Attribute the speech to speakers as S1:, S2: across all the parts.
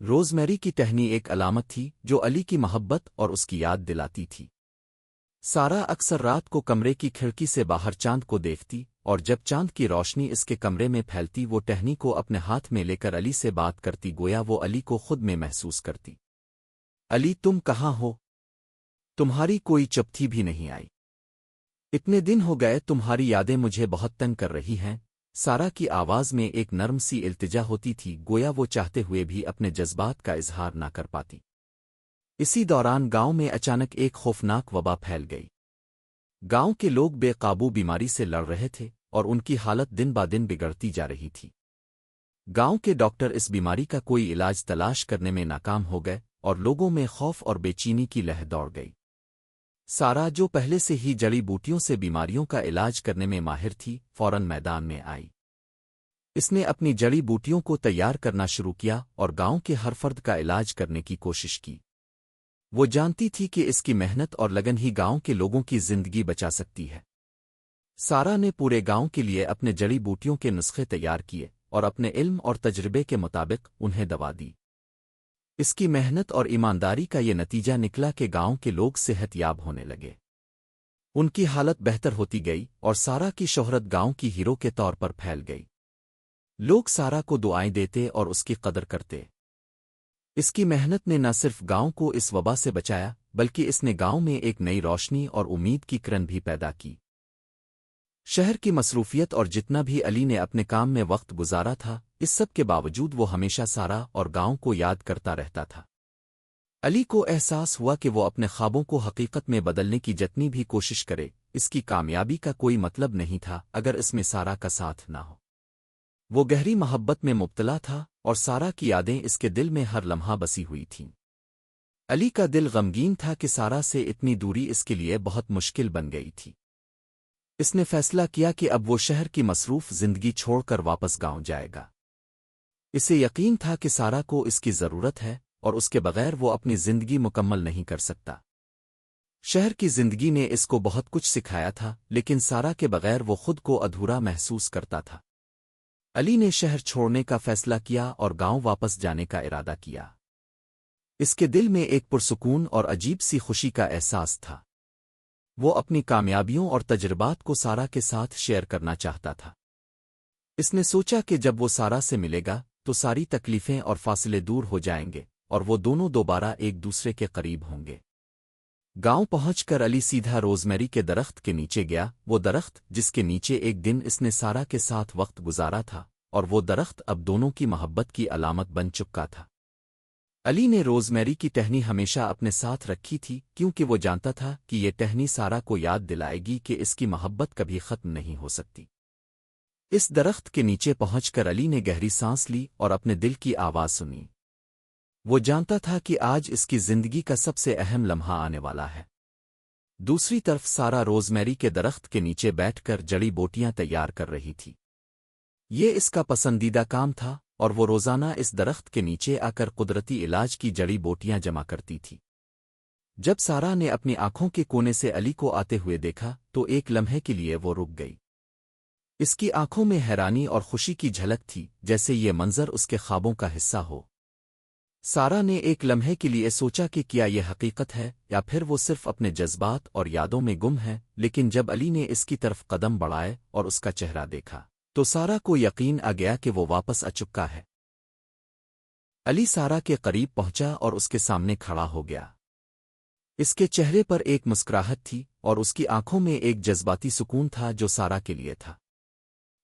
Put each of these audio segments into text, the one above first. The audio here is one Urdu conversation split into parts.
S1: روزمیری کی ٹہنی ایک علامت تھی جو علی کی محبت اور اس کی یاد دلاتی تھی۔ سارا اکثر رات کو کمرے کی کھڑکی سے باہر چاند کو دیکھتی، اور جب چاند کی روشنی اس کے کمرے میں پھیلتی وہ ٹہنی کو اپنے ہاتھ میں لے کر علی سے بات کرتی، گویا وہ علی کو خود میں محسوس کرتی۔ علی تم کہاں ہو؟ تمہاری کوئی چپتھی بھی نہیں آئی۔ اتنے دن ہو گئے، تمہاری یادیں مجھے بہت تنگ کر رہی ہیں۔ سارا کی آواز میں ایک نرم سی التجا ہوتی تھی، گویا وہ چاہتے ہوئے بھی اپنے جذبات کا اظہار نہ کر پاتی۔ اسی دوران گاؤں میں اچانک ایک خوفناک وبا پھیل گئی۔ گاؤں کے لوگ بے قابو بیماری سے لڑ رہے تھے اور ان کی حالت دن با دن بگڑتی جا رہی تھی۔ گاؤں کے ڈاکٹر اس بیماری کا کوئی علاج تلاش کرنے میں ناکام ہو گئے اور لوگوں میں خوف اور بے چینی کی لہر دوڑ گئی۔ سارا جو پہلے سے ہی جڑی بوٹیوں سے بیماریوں کا علاج کرنے میں ماہر تھی، فوراً میدان میں آئی۔ اس نے اپنی جڑی بوٹیوں کو تیار کرنا شروع کیا اور گاؤں کے ہر فرد کا علاج کرنے کی کوشش کی۔ وہ جانتی تھی کہ اس کی محنت اور لگن ہی گاؤں کے لوگوں کی زندگی بچا سکتی ہے۔ سارا نے پورے گاؤں کے لیے اپنے جڑی بوٹیوں کے نسخے تیار کیے اور اپنے علم اور تجربے کے مطابق انہیں دوا دی۔ اس کی محنت اور ایمانداری کا یہ نتیجہ نکلا کہ گاؤں کے لوگ صحت یاب ہونے لگے۔ ان کی حالت بہتر ہوتی گئی اور سارا کی شہرت گاؤں کی ہیرو کے طور پر پھیل گئی۔ لوگ سارا کو دعائیں دیتے اور اس کی قدر کرتے۔ اس کی محنت نے نہ صرف گاؤں کو اس وبا سے بچایا بلکہ اس نے گاؤں میں ایک نئی روشنی اور امید کی کرن بھی پیدا کی۔ شہر کی مصروفیت اور جتنا بھی علی نے اپنے کام میں وقت گزارا تھا، اس سب کے باوجود وہ ہمیشہ سارا اور گاؤں کو یاد کرتا رہتا تھا۔ علی کو احساس ہوا کہ وہ اپنے خوابوں کو حقیقت میں بدلنے کی جتنی بھی کوشش کرے، اس کی کامیابی کا کوئی مطلب نہیں تھا اگر اس میں سارا کا ساتھ نہ ہو۔ وہ گہری محبت میں مبتلا تھا اور سارا کی یادیں اس کے دل میں ہر لمحہ بسی ہوئی تھیں۔ علی کا دل غمگین تھا کہ سارا سے اتنی دوری اس کے لیے بہت مشکل بن گئی تھی۔ اس نے فیصلہ کیا کہ اب وہ شہر کی مصروف زندگی چھوڑ کر واپس گاؤں جائے گا۔ اسے یقین تھا کہ سارا کو اس کی ضرورت ہے اور اس کے بغیر وہ اپنی زندگی مکمل نہیں کر سکتا۔ شہر کی زندگی نے اس کو بہت کچھ سکھایا تھا، لیکن سارا کے بغیر وہ خود کو ادھورا محسوس کرتا تھا۔ علی نے شہر چھوڑنے کا فیصلہ کیا اور گاؤں واپس جانے کا ارادہ کیا۔ اس کے دل میں ایک پرسکون اور عجیب سی خوشی کا احساس تھا۔ وہ اپنی کامیابیوں اور تجربات کو سارا کے ساتھ شیئر کرنا چاہتا تھا۔ اس نے سوچا کہ جب وہ سارا سے ملے گا تو ساری تکلیفیں اور فاصلے دور ہو جائیں گے اور وہ دونوں دوبارہ ایک دوسرے کے قریب ہوں گے۔ گاؤں پہنچ کر علی سیدھا روزمیری کے درخت کے نیچے گیا، وہ درخت جس کے نیچے ایک دن اس نے سارا کے ساتھ وقت گزارا تھا، اور وہ درخت اب دونوں کی محبت کی علامت بن چکا تھا۔ علی نے روزمیری کی ٹہنی ہمیشہ اپنے ساتھ رکھی تھی کیونکہ وہ جانتا تھا کہ یہ ٹہنی سارا کو یاد دلائے گی کہ اس کی محبت کبھی ختم نہیں ہو سکتی۔ اس درخت کے نیچے پہنچ کر علی نے گہری سانس لی اور اپنے دل کی آواز سنی۔ وہ جانتا تھا کہ آج اس کی زندگی کا سب سے اہم لمحہ آنے والا ہے۔ دوسری طرف سارا روزمیری کے درخت کے نیچے بیٹھ کر جڑی بوٹیاں تیار کر رہی تھی۔ یہ اس کا پسندیدہ کام تھا اور وہ روزانہ اس درخت کے نیچے آ کر قدرتی علاج کی جڑی بوٹیاں جمع کرتی تھی۔ جب سارا نے اپنی آنکھوں کے کونے سے علی کو آتے ہوئے دیکھا تو ایک لمحے کے لیے وہ رک گئی۔ اس کی آنکھوں میں حیرانی اور خوشی کی جھلک تھی، جیسے یہ منظر اس کے خوابوں کا حصہ ہو۔ سارا نے ایک لمحے کے لیے سوچا کہ کیا یہ حقیقت ہے یا پھر وہ صرف اپنے جذبات اور یادوں میں گم ہے، لیکن جب علی نے اس کی طرف قدم بڑھائے اور اس کا چہرہ دیکھا تو سارا کو یقین آ گیا کہ وہ واپس آ چکا ہے۔ علی سارا کے قریب پہنچا اور اس کے سامنے کھڑا ہو گیا۔ اس کے چہرے پر ایک مسکراہٹ تھی اور اس کی آنکھوں میں ایک جذباتی سکون تھا جو سارا کے لیے تھا۔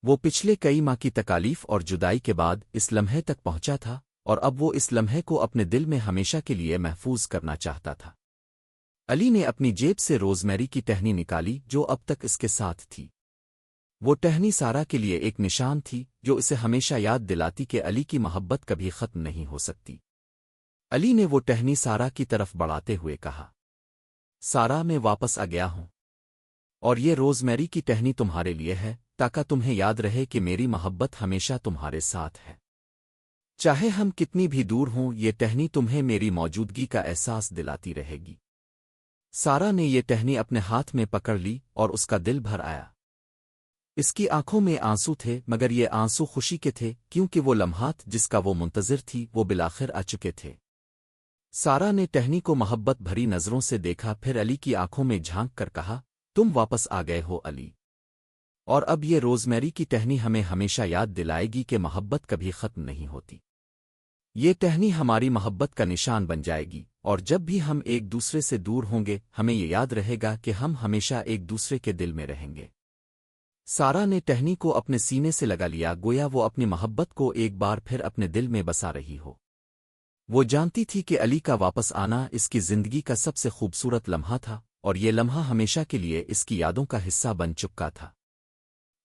S1: وہ پچھلے کئی ماہ کی تکالیف اور جدائی کے بعد اس لمحے تک پہنچا تھا اور اب وہ اس لمحے کو اپنے دل میں ہمیشہ کے لیے محفوظ کرنا چاہتا تھا۔ علی نے اپنی جیب سے روزمیری کی ٹہنی نکالی جو اب تک اس کے ساتھ تھی۔ وہ ٹہنی سارا کے لیے ایک نشان تھی جو اسے ہمیشہ یاد دلاتی کہ علی کی محبت کبھی ختم نہیں ہو سکتی۔ علی نے وہ ٹہنی سارا کی طرف بڑھاتے ہوئے کہا، سارا میں واپس آ گیا ہوں، اور یہ روزمیری کی ٹہنی تمہارے لیے ہے تاکہ تمہیں یاد رہے کہ میری محبت ہمیشہ تمہارے ساتھ ہے۔ چاہے ہم کتنی بھی دور ہوں، یہ ٹہنی تمہیں میری موجودگی کا احساس دلاتی رہے گی۔ سارا نے یہ ٹہنی اپنے ہاتھ میں پکڑ لی اور اس کا دل بھر آیا۔ اس کی آنکھوں میں آنسو تھے، مگر یہ آنسو خوشی کے تھے، کیونکہ وہ لمحات جس کا وہ منتظر تھی وہ بالآخر آ چکے تھے۔ سارا نے ٹہنی کو محبت بھری نظروں سے دیکھا، پھر علی کی آنکھوں میں جھانک کر کہا، تم واپس آ گئے ہو علی، اور اب یہ روزمیری کی ٹہنی ہمیں ہمیشہ یاد دلائے گی کہ محبت کبھی ختم نہیں ہوتی۔ یہ ٹہنی ہماری محبت کا نشان بن جائے گی، اور جب بھی ہم ایک دوسرے سے دور ہوں گے ہمیں یہ یاد رہے گا کہ ہم ہمیشہ ایک دوسرے کے دل میں رہیں گے۔ سارا نے ٹہنی کو اپنے سینے سے لگا لیا، گویا وہ اپنی محبت کو ایک بار پھر اپنے دل میں بسا رہی ہو۔ وہ جانتی تھی کہ علی کا واپس آنا اس کی زندگی کا سب سے خوبصورت لمحہ تھا، اور یہ لمحہ ہمیشہ کے لیے اس کی یادوں کا حصہ بن چکا تھا۔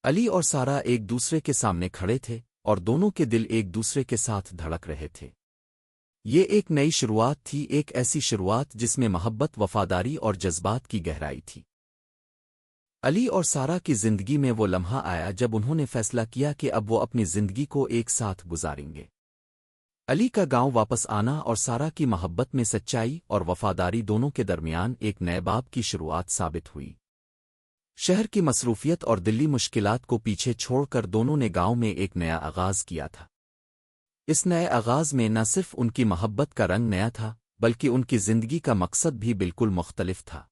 S1: علی اور سارا ایک دوسرے کے سامنے کھڑے تھے، اور دونوں کے دل ایک دوسرے کے ساتھ دھڑک رہے تھے۔ یہ ایک نئی شروعات تھی، ایک ایسی شروعات جس میں محبت، وفاداری اور جذبات کی گہرائی تھی۔ علی اور سارا کی زندگی میں وہ لمحہ آیا جب انہوں نے فیصلہ کیا کہ اب وہ اپنی زندگی کو ایک ساتھ گزاریں گے۔ علی کا گاؤں واپس آنا اور سارا کی محبت میں سچائی اور وفاداری دونوں کے درمیان ایک نئے باب کی شروعات ثابت ہوئی۔ شہر کی مصروفیت اور دلی مشکلات کو پیچھے چھوڑ کر دونوں نے گاؤں میں ایک نیا آغاز کیا تھا۔ اس نئے آغاز میں نہ صرف ان کی محبت کا رنگ نیا تھا، بلکہ ان کی زندگی کا مقصد بھی بالکل مختلف تھا۔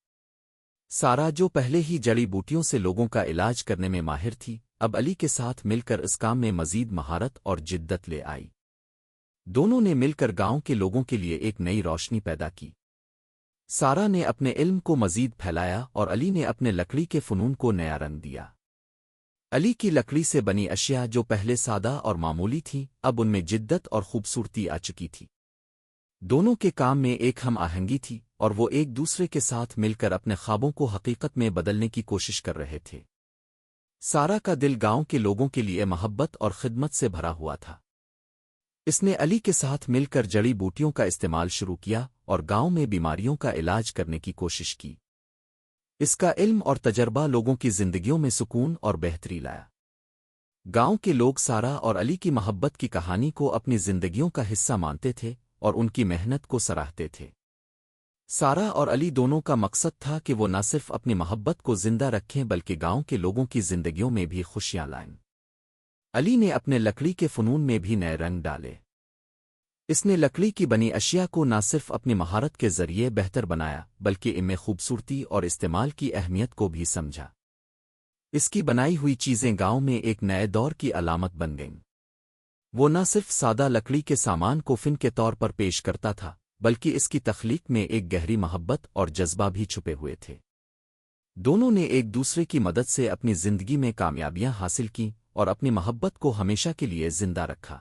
S1: سارا، جو پہلے ہی جڑی بوٹیوں سے لوگوں کا علاج کرنے میں ماہر تھی، اب علی کے ساتھ مل کر اس کام میں مزید مہارت اور جدت لے آئی۔ دونوں نے مل کر گاؤں کے لوگوں کے لیے ایک نئی روشنی پیدا کی۔ سارا نے اپنے علم کو مزید پھیلایا اور علی نے اپنے لکڑی کے فنون کو نیا رنگ دیا۔ علی کی لکڑی سے بنی اشیاء جو پہلے سادہ اور معمولی تھیں، اب ان میں جدت اور خوبصورتی آ چکی تھی۔ دونوں کے کام میں ایک ہم آہنگی تھی، اور وہ ایک دوسرے کے ساتھ مل کر اپنے خوابوں کو حقیقت میں بدلنے کی کوشش کر رہے تھے۔ سارا کا دل گاؤں کے لوگوں کے لیے محبت اور خدمت سے بھرا ہوا تھا۔ اس نے علی کے ساتھ مل کر جڑی بوٹیوں کا استعمال شروع کیا اور گاؤں میں بیماریوں کا علاج کرنے کی کوشش کی۔ اس کا علم اور تجربہ لوگوں کی زندگیوں میں سکون اور بہتری لایا۔ گاؤں کے لوگ سارا اور علی کی محبت کی کہانی کو اپنی زندگیوں کا حصہ مانتے تھے اور ان کی محنت کو سراہتے تھے۔ سارا اور علی دونوں کا مقصد تھا کہ وہ نہ صرف اپنی محبت کو زندہ رکھیں بلکہ گاؤں کے لوگوں کی زندگیوں میں بھی خوشیاں لائیں۔ علی نے اپنے لکڑی کے فنون میں بھی نئے رنگ ڈالے۔ اس نے لکڑی کی بنی اشیاء کو نہ صرف اپنی مہارت کے ذریعے بہتر بنایا بلکہ ان میں خوبصورتی اور استعمال کی اہمیت کو بھی سمجھا۔ اس کی بنائی ہوئی چیزیں گاؤں میں ایک نئے دور کی علامت بن گئیں۔ وہ نہ صرف سادہ لکڑی کے سامان کو فن کے طور پر پیش کرتا تھا، بلکہ اس کی تخلیق میں ایک گہری محبت اور جذبہ بھی چھپے ہوئے تھے۔ دونوں نے ایک دوسرے کی مدد سے اپنی زندگی میں کامیابیاں حاصل کیں اور اپنی محبت کو ہمیشہ کے لیے زندہ رکھا۔